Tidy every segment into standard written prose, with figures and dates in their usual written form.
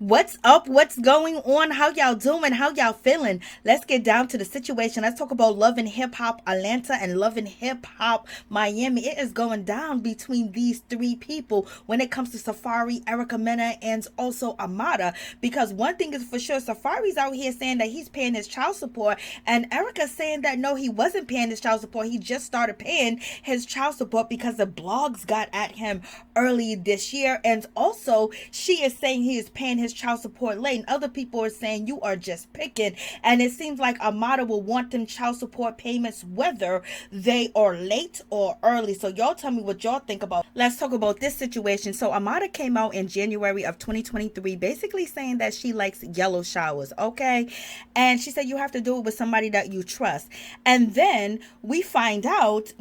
What's up? What's going on? How y'all doing? How y'all feeling? Let's get down to the situation. Let's talk about Love and Hip Hop Atlanta and Love and Hip Hop Miami. It is going down between these three people when it comes to Safaree, Erica Mena, and also Amada. Because one thing is for sure, Safaree's out here saying that he's paying his child support, and Erica's saying that no, he wasn't paying his child support. He just started paying his child support because the blogs got at him early this year. And also, she is saying he is paying his child support late, and other people are saying you are just picking. And it seems like Amada will want them child support payments whether they are late or early. So y'all tell me what y'all think about. Let's talk about this situation. So Amada came out in January of 2023 basically saying that she likes yellow showers, okay? And she said you have to do it with somebody that you trust. And then we find out,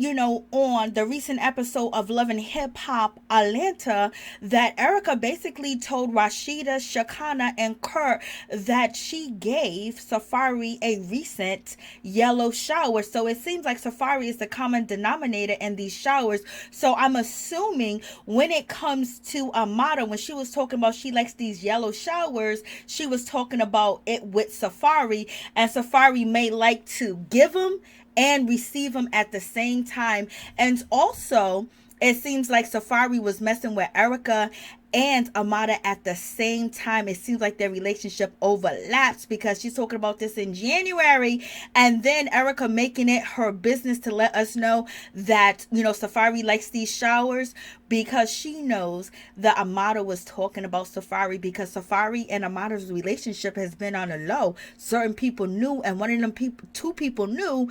on the recent episode of Love and Hip Hop Atlanta, that Erica basically told Rasheeda, Shakana, and Kirk that she gave Safaree a recent yellow shower. So it seems like Safaree is the common denominator in these showers. So I'm assuming when it comes to Amada, when she was talking about she likes these yellow showers, she was talking about it with Safaree, and Safaree may like to give them and receive them at the same time. And also, it seems like Safaree was messing with Erica and Amada at the same time. It seems like their relationship overlaps because she's talking about this in January, and then Erica making it her business to let us know that, Safaree likes these showers because she knows that Amada was talking about Safaree, because Safaree and Amada's relationship has been on a low. Certain people knew, and one of them two people knew.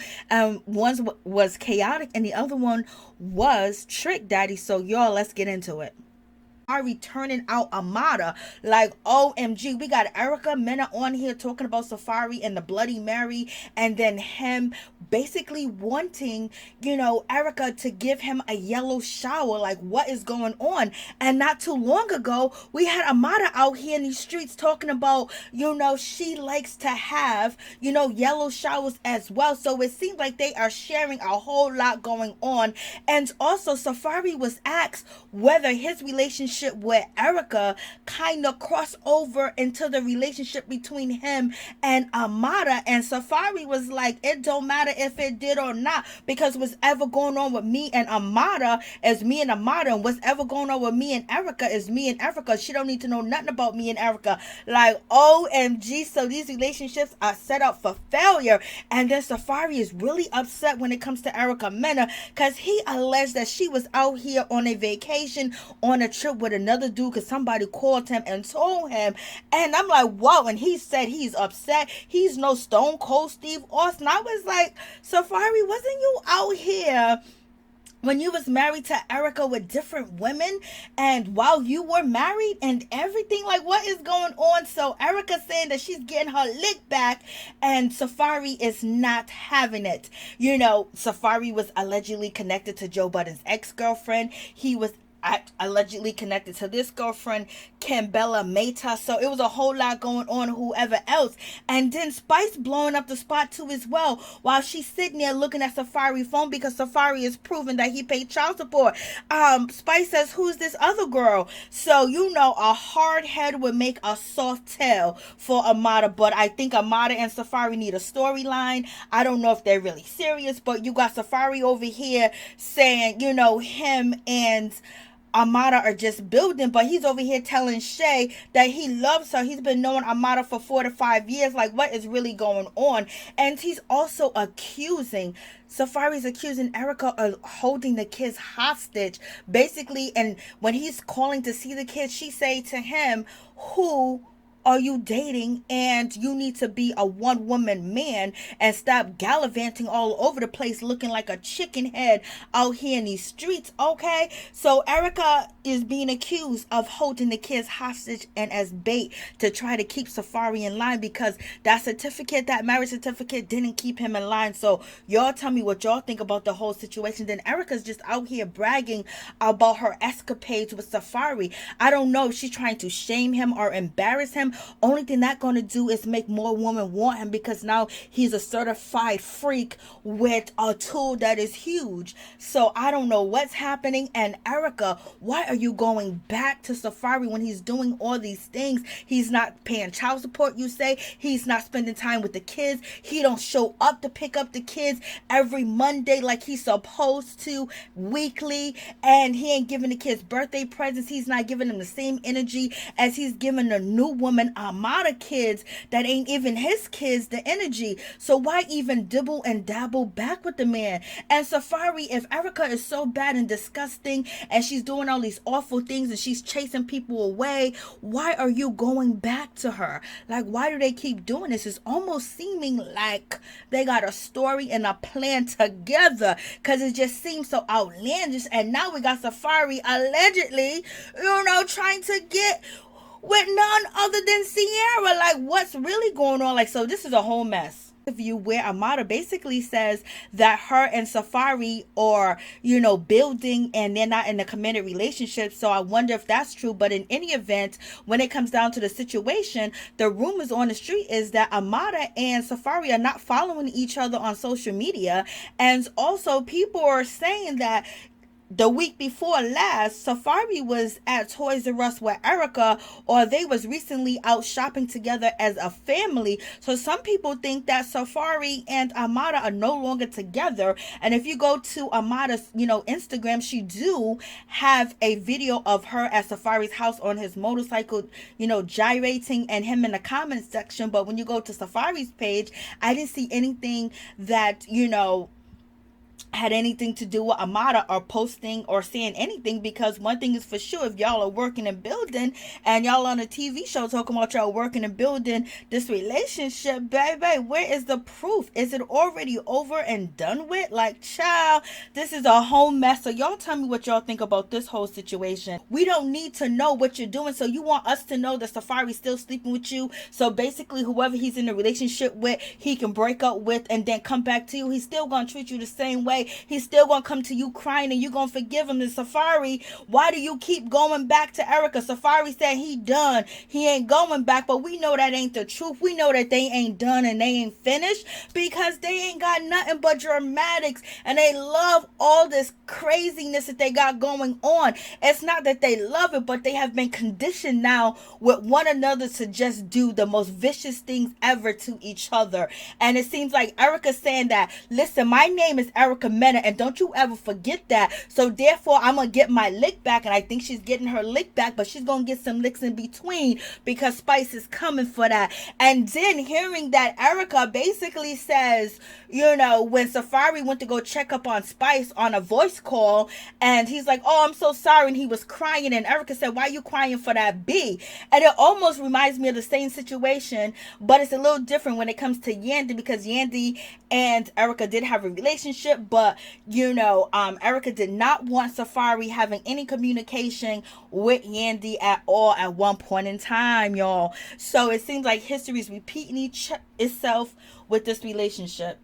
One was chaotic and the other one was Trick Daddy. So y'all, let's get into it. Are turning out Amada like OMG. We got Erica Mena on here talking about Safaree and the Bloody Mary, and then him basically wanting, Erica to give him a yellow shower. Like, what is going on? And not too long ago, we had Amada out here in these streets talking about, she likes to have, yellow showers as well. So it seems like they are sharing a whole lot going on. And also, Safaree was asked whether his relationship with Erica kind of crossed over into the relationship between him and Amada, and Safaree was like, it don't matter if it did or not, because what's ever going on with me and Amada is me and Amada, and what's ever going on with me and Erica is me and Erica. She don't need to know nothing about me and Erica. Like, OMG. So these relationships are set up for failure. And then Safaree is really upset when it comes to Erica Mena, because he alleged that she was out here on a vacation, on a trip with another dude, because somebody called him and told him. And I'm like, whoa. And he said he's upset. He's no Stone Cold Steve Austin. I was like, Safaree, wasn't you out here when you was married to Erica with different women, and while you were married and everything? Like, what is going on? So Erica saying that she's getting her lick back, and Safaree is not having it. Safaree was allegedly connected to Joe Budden's ex-girlfriend. He was allegedly connected to this girlfriend, Kimbella Meta. So it was a whole lot going on, whoever else. And then Spice blowing up the spot too as well, while she's sitting there looking at Safaree's phone, because Safaree is proving that he paid child support. Spice says, who's this other girl? So a hard head would make a soft tail for Amada. But I think Amada and Safaree need a storyline. I don't know if they're really serious, but you got Safaree over here saying, him and Amada are just building, but he's over here telling Shay that he loves her. He's been knowing Amada for 4 to 5 years. Like, what is really going on? And he's also Safaree's accusing Erica of holding the kids hostage, basically. And when he's calling to see the kids, she say to him, who are you dating? And you need to be a one-woman man and stop gallivanting all over the place looking like a chicken head out here in these streets, okay? So Erica is being accused of holding the kids hostage and as bait to try to keep Safaree in line, because that marriage certificate didn't keep him in line. So y'all tell me what y'all think about the whole situation. Then Erica's just out here bragging about her escapades with Safaree. I don't know if she's trying to shame him or embarrass him, him, only thing that's going to do is make more women want him, because now he's a certified freak with a tool that is huge. So I don't know what's happening. And Erica, why are you going back to Safaree when he's doing all these things? He's not paying child support, you say. He's not spending time with the kids. He don't show up to pick up the kids every Monday like he's supposed to, weekly. And he ain't giving the kids birthday presents. He's not giving them the same energy as he's giving the new woman Amada kids that ain't even his kids the energy. So why even dibble and dabble back with the man? And Safaree, if Erica is so bad and disgusting and she's doing all these awful things and she's chasing people away, why are you going back to her? Like, why do they keep doing this? It's almost seeming like they got a story and a plan together, because it just seems so outlandish. And now we got Safaree allegedly, trying to get with none other than Sierra. Like, what's really going on? Like, so this is a whole mess. View where Amada basically says that her and Safaree are, building, and they're not in a committed relationship. So I wonder if that's true. But in any event, when it comes down to the situation, the rumors on the street is that Amada and Safaree are not following each other on social media. And also people are saying that the week before last, Safaree was at Toys R Us with Erica, or they was recently out shopping together as a family. So some people think that Safaree and Amada are no longer together. And if you go to Amada's, Instagram, she do have a video of her at Safaree's house on his motorcycle, gyrating, and him in the comments section. But when you go to Safaree's page, I didn't see anything that, had anything to do with Amada or posting or saying anything, because one thing is for sure, if y'all are working and building and y'all on a TV show talking about y'all working and building this relationship, baby, where is the proof? Is it already over and done with? Like, child, this is a whole mess. So y'all tell me what y'all think about this whole situation. We don't need to know what you're doing. So you want us to know that Safaree's still sleeping with you, so basically whoever he's in a relationship with, he can break up with and then come back to you. He's still gonna treat you the same way. He's still gonna come to you crying and you gonna forgive him. And Safaree, why do you keep going back to Erica? Safaree said he done. He ain't going back, but we know that ain't the truth. We know that they ain't done and they ain't finished, because they ain't got nothing but dramatics, and they love all this craziness that they got going on. It's not that they love it, but they have been conditioned now with one another to just do the most vicious things ever to each other. And it seems like Erica's saying that, listen, my name is Erica Mena, and don't you ever forget that. So therefore, I'm gonna get my lick back. And I think she's getting her lick back, but she's gonna get some licks in between, because Spice is coming for that. And then hearing that Erica basically says, when Safaree went to go check up on Spice on a voice call, and he's like, oh, I'm so sorry, and he was crying, and Erica said, why are you crying for that B? And it almost reminds me of the same situation, but it's a little different when it comes to Yandy, because Yandy and Erica did have a relationship, but Erica did not want Safaree having any communication with Yandy at all at one point in time, y'all. So it seems like history is repeating itself with this relationship.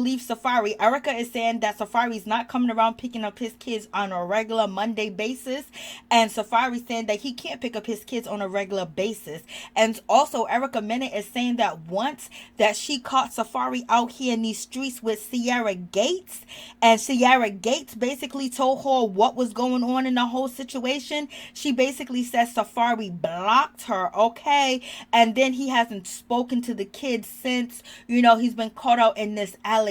Leave Safaree. Erica is saying that Safaree's not coming around picking up his kids on a regular Monday basis, and Safaree saying that he can't pick up his kids on a regular basis. And also Erica Mena is saying that once that she caught Safaree out here in these streets with Sierra Gates, and Sierra Gates basically told her what was going on in the whole situation. She basically says Safaree blocked her, okay, and then he hasn't spoken to the kids since. He's been caught out in this allegation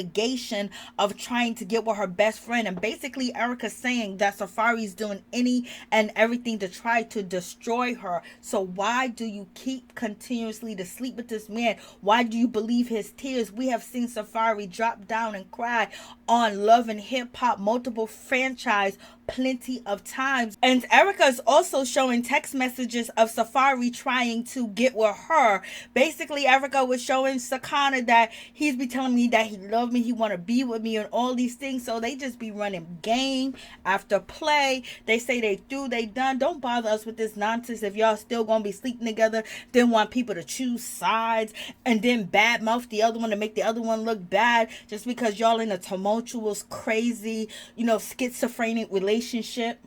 of trying to get with her best friend. And basically Erica's saying that Safaree's doing any and everything to try to destroy her. So why do you keep continuously to sleep with this man? Why do you believe his tears? We have seen Safaree drop down and cry on Love and Hip Hop, multiple franchise, plenty of times. And Erica is also showing text messages of Safaree trying to get with her. Basically Erica was showing Sakana that he's be telling me that he loves me, he want to be with me, and all these things. So they just be running game after play. They say they through, they done. Don't bother us with this nonsense. If y'all still gonna be sleeping together, then want people to choose sides and then badmouth the other one to make the other one look bad just because y'all in a tumultuous, crazy, schizophrenic relationship.